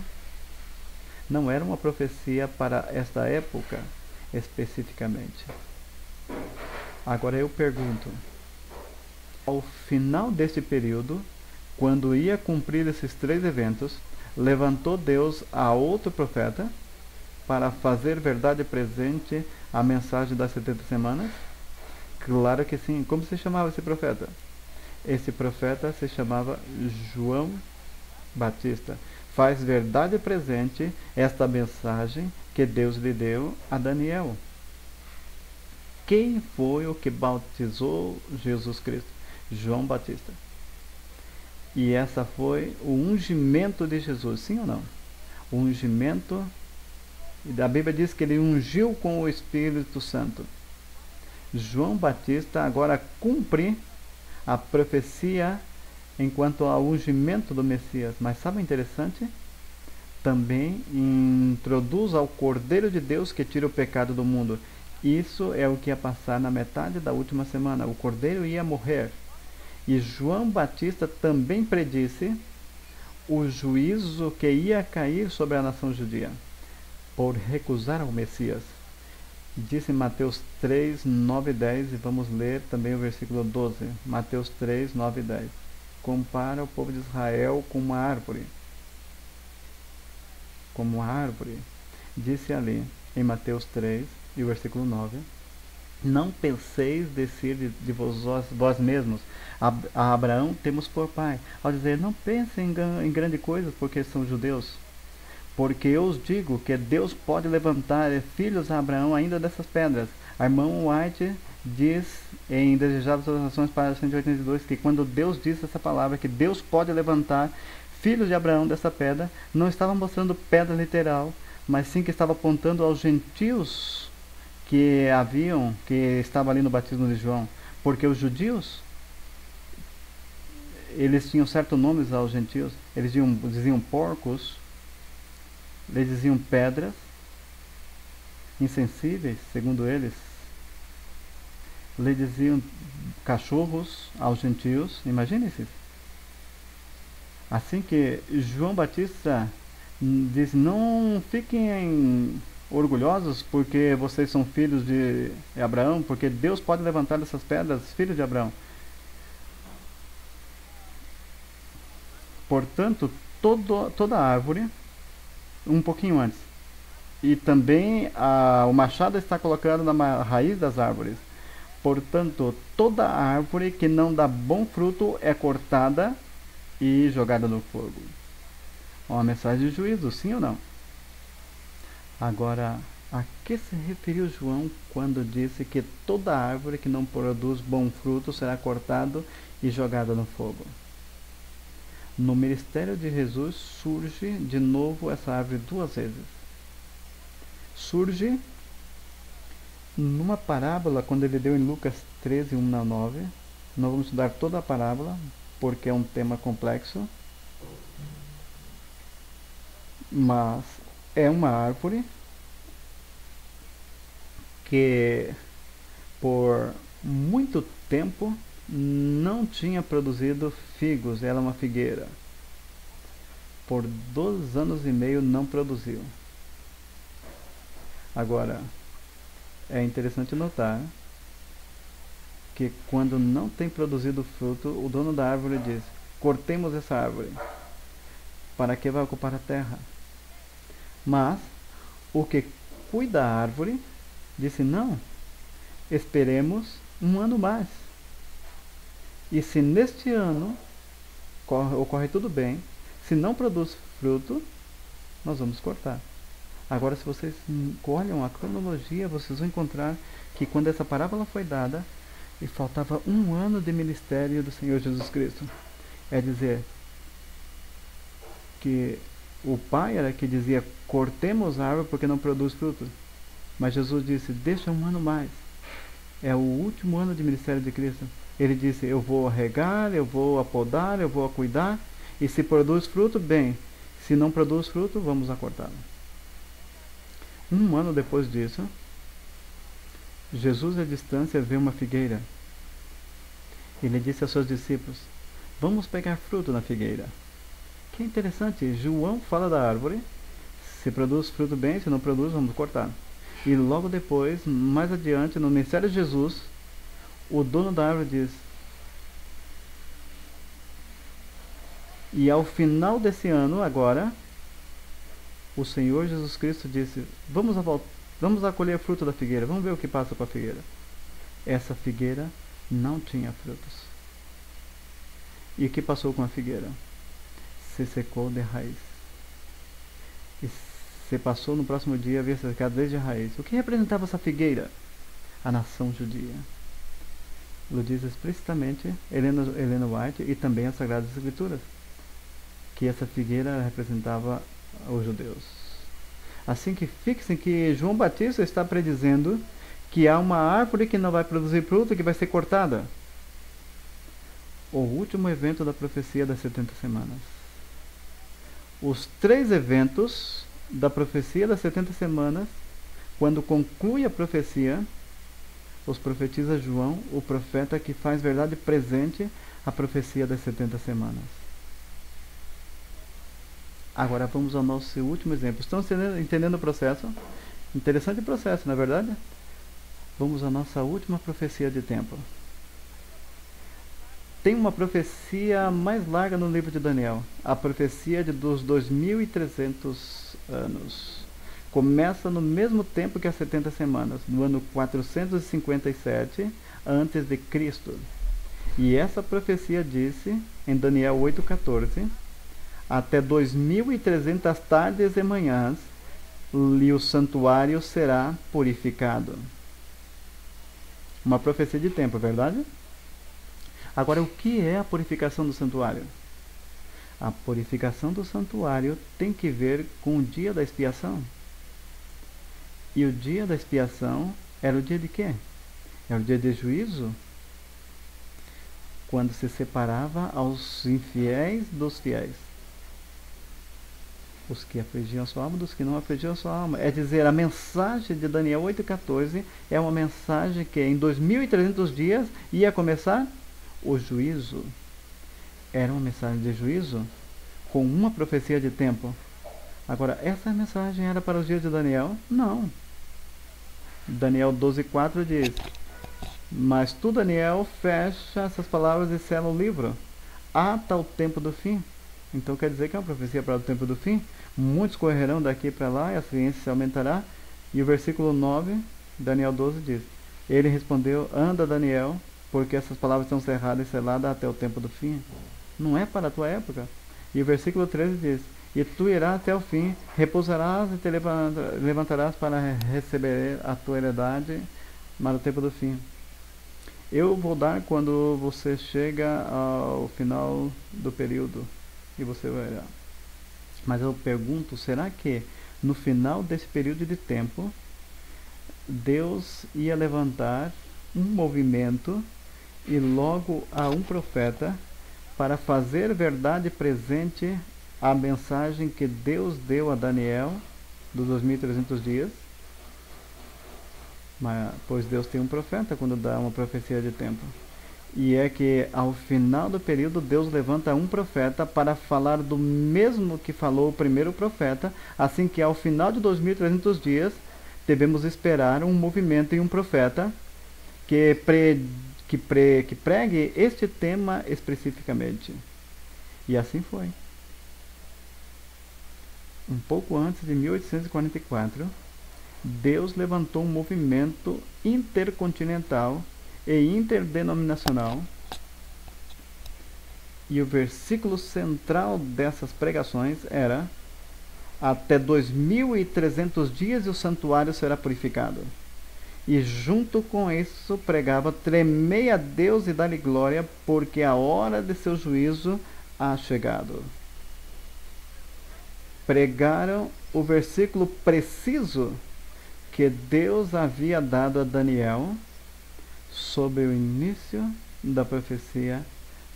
Speaker 1: Não era uma profecia para esta época, especificamente. Agora eu pergunto, ao final deste período, quando ia cumprir esses 3 eventos, levantou Deus a outro profeta para fazer verdade presente a mensagem das 70 semanas? Claro que sim. Como se chamava esse profeta? Esse profeta se chamava João Batista. Faz verdade presente esta mensagem que Deus lhe deu a Daniel. Quem foi o que batizou Jesus Cristo? João Batista. E essa foi o ungimento de Jesus, sim ou não? O ungimento, a Bíblia diz que ele ungiu com o Espírito Santo. João Batista agora cumpre a profecia enquanto ao ungimento do Messias. Mas sabe o interessante? Também introduz ao Cordeiro de Deus que tira o pecado do mundo. Isso é o que ia passar na metade da última semana. O Cordeiro ia morrer. E João Batista também predisse o juízo que ia cair sobre a nação judia por recusar ao Messias. Disse em Mateus 3, 9 e 10, e vamos ler também o versículo 12. Mateus 3, 9 e 10. Compara o povo de Israel com uma árvore. Como uma árvore. Disse ali, em Mateus 3, e o versículo 9. Não penseis decir de vós mesmos, a Abraão temos por pai. Ao dizer, não pensem em grandes coisas, porque são judeus. Porque eu os digo que Deus pode levantar filhos a Abraão ainda dessas pedras. A irmã White diz em Desejadas Orações para 182 que quando Deus disse essa palavra, que Deus pode levantar filhos de Abraão dessa pedra, não estava mostrando pedra literal, mas sim que estava apontando aos gentios que estavam ali no batismo de João. Porque os judios, eles tinham certos nomes aos gentios. Eles diziam porcos, eles diziam pedras, insensíveis, segundo eles. Eles diziam cachorros aos gentios. Imagine-se. Assim que João Batista diz, não fiquem orgulhosos porque vocês são filhos de Abraão, porque Deus pode levantar dessas pedras filhos de Abraão. Portanto, toda árvore, um pouquinho antes, e também o machado está colocado na raiz das árvores. Portanto, toda árvore que não dá bom fruto é cortada e jogada no fogo. Uma mensagem de juízo, sim ou não? Agora, A que se referiu João quando disse que toda árvore que não produz bom fruto será cortada e jogada no fogo? No ministério de Jesus surge de novo essa árvore duas vezes. Surge numa parábola, quando ele deu em Lucas 13, 1 a 9. Não vamos estudar toda a parábola, porque é um tema complexo. Mas é uma árvore que por muito tempo não tinha produzido figos. Ela é uma figueira. Por 2 anos e meio não produziu. Agora, é interessante notar que quando não tem produzido fruto, o dono da árvore diz: cortemos essa árvore, para que vai ocupar a terra. Mas o que cuida da árvore disse: não, esperemos um ano mais. E se neste ano ocorre tudo bem, se não produz fruto, nós vamos cortar. Agora, se vocês olham a cronologia, vocês vão encontrar que quando essa parábola foi dada, e faltava 1 ano de ministério do Senhor Jesus Cristo. É dizer, que o pai era que dizia: cortemos a árvore porque não produz fruto. Mas Jesus disse: deixa 1 ano mais. É o último ano de ministério de Cristo. Ele disse: eu vou regar, eu vou apodar, eu vou cuidar, e se produz fruto, bem. Se não produz fruto, vamos a cortá-lo. 1 ano depois disso, Jesus à distância vê uma figueira. Ele disse aos seus discípulos: vamos pegar fruto na figueira. Que interessante, João fala da árvore. Se produz fruto bem, se não produz, vamos cortar. E logo depois, mais adiante, no ministério de Jesus, o dono da árvore diz: e ao final desse ano, agora, o Senhor Jesus Cristo disse: vamos a colher fruto da figueira, vamos ver o que passa com a figueira. Essa figueira não tinha frutos. E o que passou com a figueira? Se secou de raiz. E se passou no próximo dia, havia secado desde a raiz. O que representava essa figueira? A nação judia. Lo diz explicitamente Helena White e também as Sagradas Escrituras, que essa figueira representava os judeus. Assim que fixem que João Batista está predizendo que há uma árvore que não vai produzir fruto, que vai ser cortada. O último evento da profecia das 70 semanas. Os 3 eventos da profecia das 70 semanas, quando conclui a profecia, os profetiza João, o profeta que faz verdade presente a profecia das 70 semanas. Agora vamos ao nosso último exemplo. Estão entendendo o processo? Interessante processo, não é verdade? Vamos à nossa última profecia de tempo. Tem uma profecia mais larga no livro de Daniel. A profecia dos 2300 anos. Começa no mesmo tempo que as 70 semanas, no ano 457 antes de Cristo. E essa profecia disse, em Daniel 8,14, até 2300 tardes e manhãs, e o santuário será purificado. Uma profecia de tempo, verdade? Agora, o que é a purificação do santuário? A purificação do santuário tem que ver com o dia da expiação. E o dia da expiação era o dia de quê? Era o dia de juízo, quando se separava aos infiéis dos fiéis. Os que afligiam sua alma dos que não afligiam sua alma. É dizer, a mensagem de Daniel 8,14 é uma mensagem que em 2300 dias ia começar o juízo. Era uma mensagem de juízo com uma profecia de tempo. Agora, essa mensagem era para os dias de Daniel? Não. Daniel 12,4 diz: mas tu, Daniel, fecha essas palavras e sela o livro até o tempo do fim. Então quer dizer que é uma profecia para o tempo do fim. Muitos correrão daqui para lá e a ciência aumentará. E o versículo 9, Daniel 12 diz: ele respondeu: anda, Daniel, porque essas palavras estão cerradas e seladas até o tempo do fim. Não é para a tua época. E o versículo 13 diz: e tu irás até o fim, repousarás e te levantarás para receber a tua heredade para o tempo do fim. Eu vou dar quando você chega ao final do período e você verá. Mas eu pergunto, será que no final desse período de tempo Deus ia levantar um movimento e logo a um profeta para fazer verdade presente a mensagem que Deus deu a Daniel dos 2300 dias? Mas, pois Deus tem um profeta quando dá uma profecia de tempo. E é que ao final do período Deus levanta um profeta para falar do mesmo que falou o primeiro profeta, assim que ao final de 2300 dias devemos esperar um movimento e um profeta que pregue este tema especificamente. E assim foi. Um pouco antes de 1844, Deus levantou um movimento intercontinental e interdenominacional, e o versículo central dessas pregações era: até 2300 dias e o santuário será purificado. E junto com isso pregava: tremei a Deus e dá-lhe glória, porque a hora de seu juízo há chegado. Pregaram o versículo preciso que Deus havia dado a Daniel sobre o início da profecia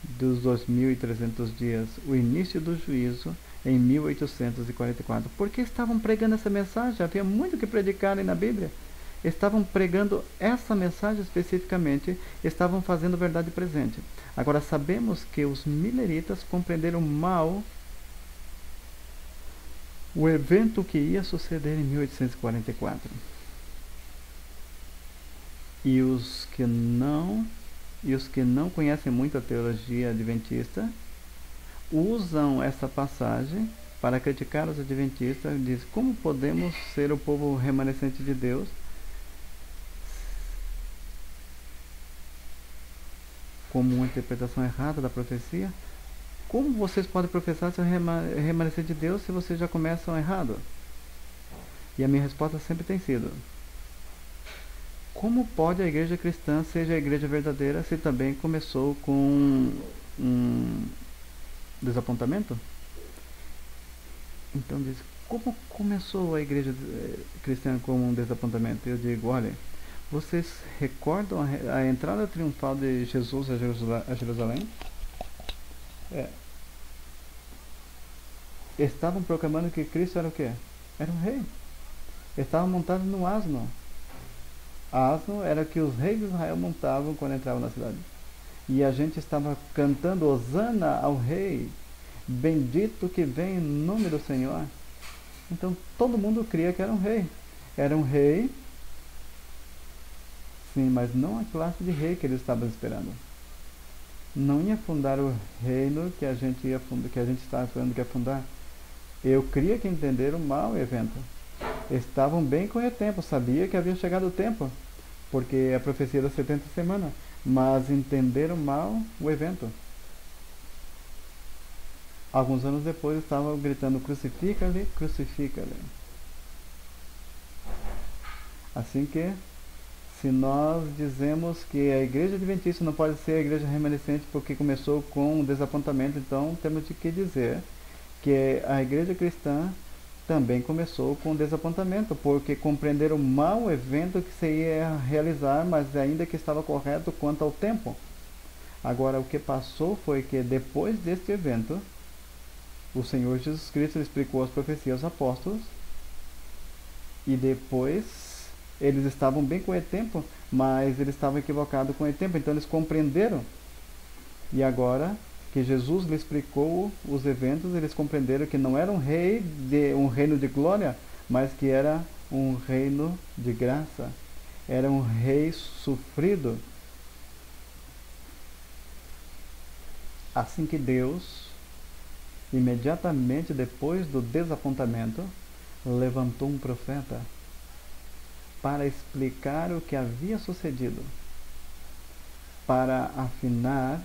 Speaker 1: dos 2300 dias, o início do juízo em 1844. Por que estavam pregando essa mensagem? Havia muito que predicarem na Bíblia. Estavam pregando essa mensagem especificamente, estavam fazendo verdade presente. Agora sabemos que os mileritas compreenderam mal o evento que ia suceder em 1844. E os que não conhecem muito a teologia adventista usam essa passagem para criticar os adventistas. Diz: como podemos ser o povo remanescente de Deus como uma interpretação errada da profecia? Como vocês podem professar ser remanescente de Deus se vocês já começam errado? E a minha resposta sempre tem sido: como pode a igreja cristã ser a igreja verdadeira se também começou com um desapontamento? Então diz: como começou a igreja cristã com um desapontamento? Eu digo: olha, vocês recordam a entrada triunfal de Jesus a Jerusalém? Estavam proclamando que Cristo era o quê? Era um rei. Estavam montados no asno. Asno era que os reis de Israel montavam quando entravam na cidade. E a gente estava cantando: Hosana ao rei, bendito que vem em nome do Senhor. Então todo mundo cria que era um rei. Era um rei, sim, mas não a classe de rei que eles estavam esperando. Não ia fundar o reino que a gente estava esperando que ia fundar. Eu creia que entenderam mal o evento. Estavam bem com o tempo, sabia que havia chegado o tempo, porque é a profecia das 70 semanas, mas entenderam mal o evento. Alguns anos depois estavam gritando: crucifica-lhe, crucifica-lhe. Assim que, se nós dizemos que a igreja adventista não pode ser a igreja remanescente porque começou com um desapontamento, então temos de que dizer que a igreja cristã também começou com desapontamento, porque compreenderam mal o evento que se ia realizar, mas ainda que estava correto quanto ao tempo. Agora, o que passou foi que depois deste evento, o Senhor Jesus Cristo explicou as profecias aos apóstolos, e depois eles estavam bem com o tempo, mas eles estavam equivocados com o tempo, então eles compreenderam. E agora que Jesus lhe explicou os eventos, eles compreenderam que não era um reino de glória, mas que era um reino de graça. Era um rei sofrido. Assim que Deus, imediatamente depois do desapontamento, levantou um profeta para explicar o que havia sucedido, para afinar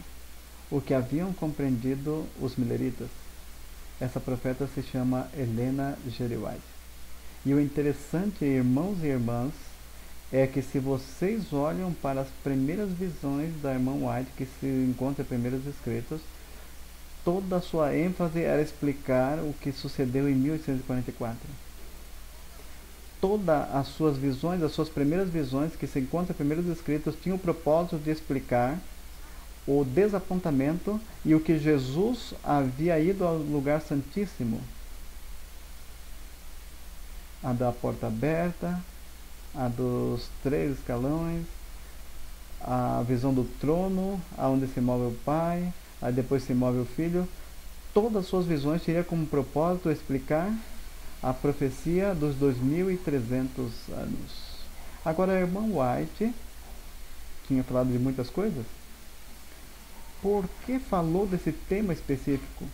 Speaker 1: o que haviam compreendido os mileritas. Essa profeta se chama Helena G. White. E o interessante, irmãos e irmãs, é que se vocês olham para as primeiras visões da irmã White, que se encontra em primeiros escritos, toda a sua ênfase era explicar o que sucedeu em 1844. Todas as suas visões, as suas primeiras visões, que se encontram em primeiros escritos, tinham o propósito de explicar o desapontamento e o que Jesus havia ido ao lugar santíssimo. A da porta aberta, a dos 3 escalões, a visão do trono, aonde se move o Pai, aí depois se move o Filho. Todas as suas visões teriam como propósito explicar a profecia dos 2300 anos. Agora, a irmã White tinha falado de muitas coisas. Por que falou desse tema específico?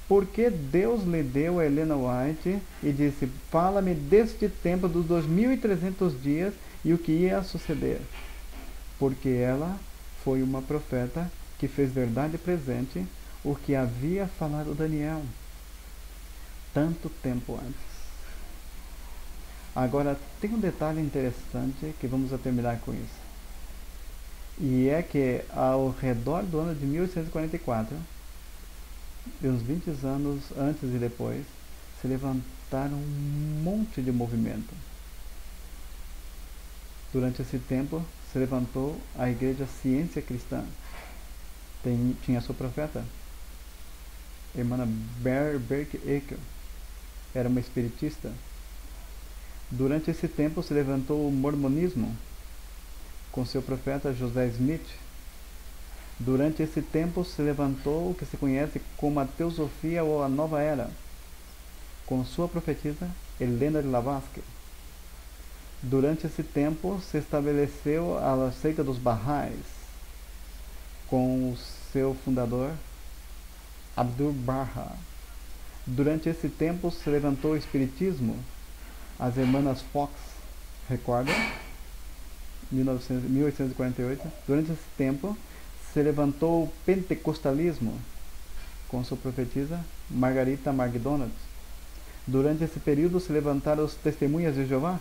Speaker 1: Porque Deus lhe deu a Helena White e disse: fala-me deste tempo dos 2300 dias e o que ia suceder. Porque ela foi uma profeta que fez verdade presente o que havia falado Daniel tanto tempo antes. Agora, tem um detalhe interessante que vamos terminar com isso. E é que ao redor do ano de 1844, de uns 20 anos antes e depois, se levantaram um monte de movimento. Durante esse tempo, se levantou a Igreja Ciência Cristã. Tinha sua profeta, a irmã Berke Eker, era uma espiritista. Durante esse tempo se levantou o mormonismo, com seu profeta José Smith. Durante esse tempo se levantou o que se conhece como a Teosofia ou a Nova Era, com sua profetisa Helena de Blavatsky. Durante esse tempo se estabeleceu a seita dos Baha'is, com o seu fundador Abdu'l-Baha. Durante esse tempo se levantou o Espiritismo, as irmãs Fox, recordam? 1848. Durante esse tempo se levantou o Pentecostalismo, com sua profetisa Margarita McDonald. Durante esse período se levantaram os Testemunhas de Jeová,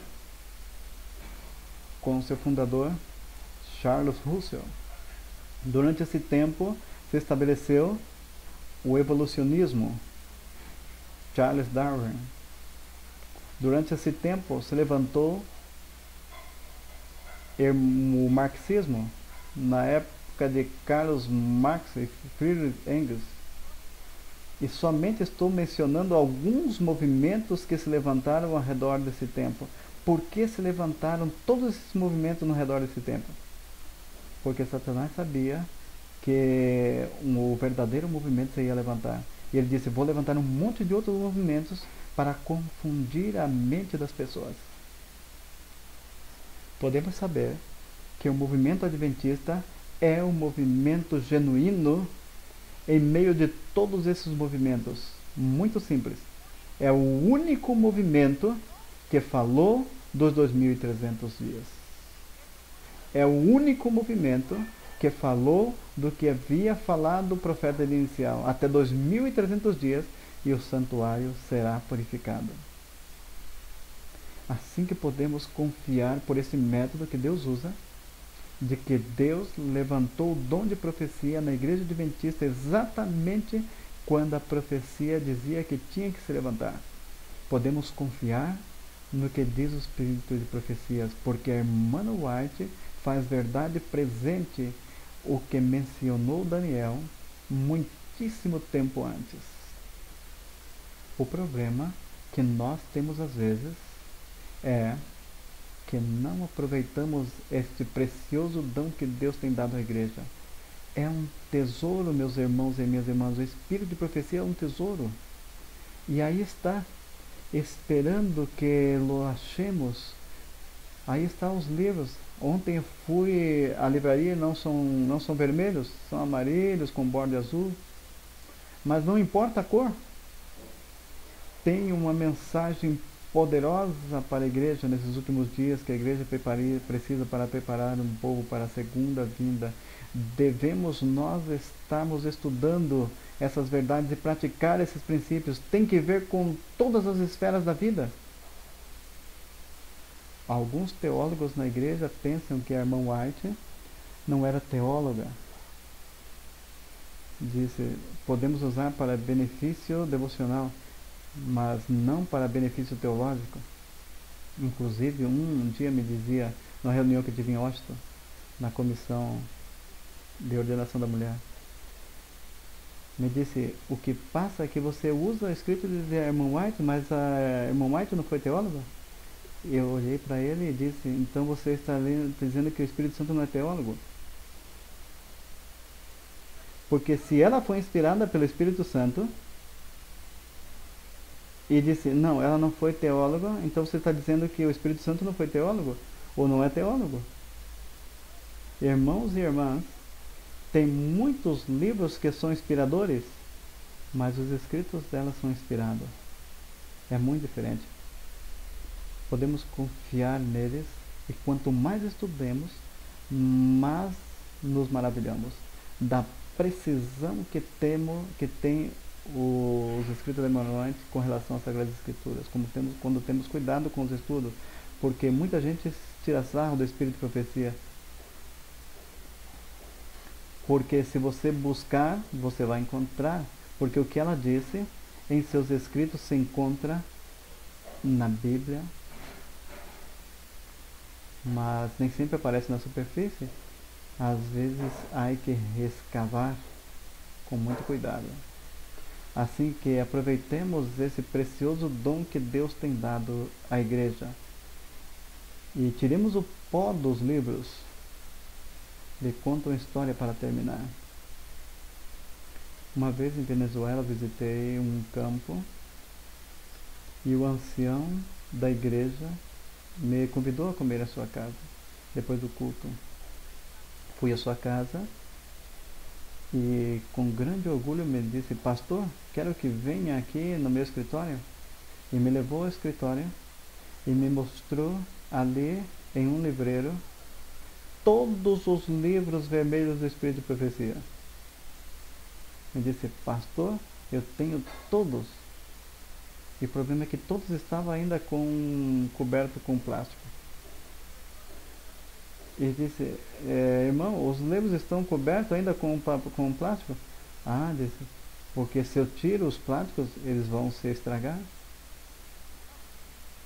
Speaker 1: com seu fundador Charles Russell. Durante esse tempo se estabeleceu o evolucionismo, Charles Darwin. Durante esse tempo se levantou o marxismo, na época de Karl Marx e Friedrich Engels. E somente estou mencionando alguns movimentos que se levantaram ao redor desse tempo. Por que se levantaram todos esses movimentos no redor desse tempo? Porque Satanás sabia que o verdadeiro movimento se ia levantar. E ele disse: vou levantar um monte de outros movimentos para confundir a mente das pessoas. Podemos saber que o movimento adventista é um movimento genuíno em meio de todos esses movimentos. Muito simples. É o único movimento que falou dos 2300 dias. É o único movimento que falou do que havia falado o profeta inicial, até 2300 dias, e o santuário será purificado. Assim que podemos confiar por esse método que Deus usa, de que Deus levantou o dom de profecia na igreja adventista exatamente quando a profecia dizia que tinha que se levantar. Podemos confiar no que diz o Espírito de Profecias, porque a irmã White faz verdade presente o que mencionou Daniel muitíssimo tempo antes. O problema que nós temos às vezes é que não aproveitamos este precioso dom que Deus tem dado à igreja. É um tesouro, meus irmãos e minhas irmãs. O Espírito de Profecia é um tesouro. E aí está, esperando que o achemos. Aí estão os livros. Ontem eu fui à livraria, não são vermelhos, são amarelos com borde azul. Mas não importa a cor. Tem uma mensagem poderosa para a igreja nesses últimos dias, que a igreja precisa para preparar um povo para a segunda vinda. Devemos nós estarmos estudando essas verdades e praticar esses princípios. Tem que ver com todas as esferas da vida. Alguns teólogos na igreja pensam que a irmã White não era teóloga. Disse, podemos usar para benefício devocional, mas não para benefício teológico. Inclusive, um dia me dizia, numa reunião que tive em Washington, na comissão de ordenação da mulher, me disse, o que passa é que você usa o escrito de irmã White, mas a irmã White não foi teóloga? Eu olhei para ele e disse, então você está dizendo que o Espírito Santo não é teólogo? Porque se ela foi inspirada pelo Espírito Santo e disse, não, ela não foi teóloga, então você está dizendo que o Espírito Santo não foi teólogo? Ou não é teólogo? Irmãos e irmãs, tem muitos livros que são inspiradores, mas os escritos dela são inspirados. É muito diferente. Podemos confiar neles e quanto mais estudemos, mais nos maravilhamos da precisão que tem os escritos de Emanuel com relação às Sagradas Escrituras, quando temos cuidado com os estudos, porque muita gente tira sarro do Espírito de Profecia. Porque se você buscar, você vai encontrar. Porque o que ela disse em seus escritos se encontra na Bíblia, mas nem sempre aparece na superfície. Às vezes há que escavar com muito cuidado. Assim que aproveitemos esse precioso dom que Deus tem dado à igreja e tiremos o pó dos livros. Lhe conto uma história para terminar. Uma vez em Venezuela visitei um campo e o ancião da igreja me convidou a comer à sua casa depois do culto. Fui à sua casa e com grande orgulho me disse, pastor, quero que venha aqui no meu escritório. E me levou ao escritório e me mostrou ali em um livreiro todos os livros vermelhos do Espírito de Profecia. Me disse, pastor, eu tenho todos. E o problema é que todos estavam ainda cobertos com plástico. E disse, irmão, os livros estão cobertos ainda com plástico? Ah, disse, porque se eu tiro os plásticos, eles vão se estragar.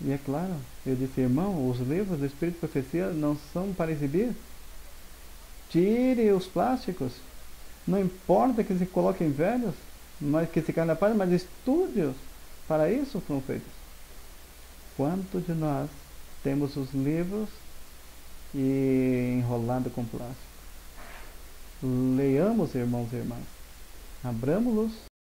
Speaker 1: E é claro, eu disse, irmão, os livros do Espírito de Profecia não são para exibir. Tire os plásticos. Não importa que se coloquem velhos, mas que se caem na página, mas estude-os. Para isso foram feitos. Quanto de nós temos os livros e enrolado com plástico? Leiamos, irmãos e irmãs. Abramos-los